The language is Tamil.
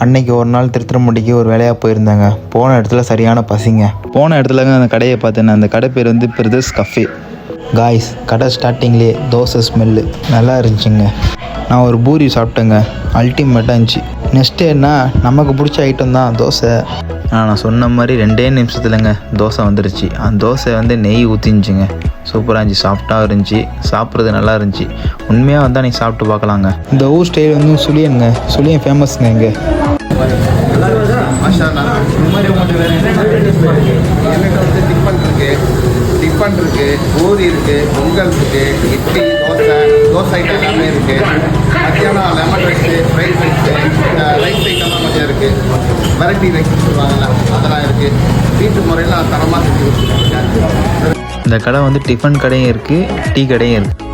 அன்னைக்கு ஒரு நாள் திருத்துறைப்பூண்டிக்கு ஒரு வேலையாக போயிருந்தாங்க. போன இடத்துல சரியான பசிங்க. போன இடத்துலங்க அந்த கடையை பார்த்தேன். அந்த கடை பேர் வந்து பிரதர்ஸ் கஃபே. காய்ஸ், கடை ஸ்டார்டிங்லேயே தோசை ஸ்மெல்லு நல்லா இருந்துச்சுங்க. நான் ஒரு பூரி சாப்பிட்டேங்க, அல்டிமேட்டாக இருந்துச்சு. நெக்ஸ்ட்டு என்ன, நமக்கு பிடிச்ச ஐட்டம் தான் தோசை. நான் சொன்ன மாதிரி 2 நிமிஷத்துலங்க தோசை வந்துருச்சு. அந்த தோசை வந்து நெய் ஊற்றிஞ்சுங்க, சூப்பராக இருந்துச்சு, சாஃப்டாக இருந்துச்சு, சாப்பிட்றது நல்லா இருந்துச்சு. உண்மையாக வந்தால் நீங்கள் சாப்பிட்டு பார்க்கலாங்க. இந்த ஊர் ஸ்டைல் வந்து சுழியனுங்க, சுழியன் ஃபேமஸ்ங்க இங்கே. டிஃபன் இருக்குது, பூரி இருக்குது, பொங்கல் இருக்குது, இட்லி, தோசை ஐட்டம் எல்லாமே இருக்குது. மத்தியானம் lemon rice, fried rice, rice ஐட்டம்லாம் கொஞ்சம் இருக்குது. வெரைட்டி ரைஸ் சொல்லுவாங்கல்ல, அதெல்லாம் இருக்குது. வீட்டு முறையில் தரமாக செஞ்சு கொடுத்துருக்காங்க. இந்த கடை வந்து டிஃபன் கடையும் இருக்குது, டீ கடையும் இருக்குது.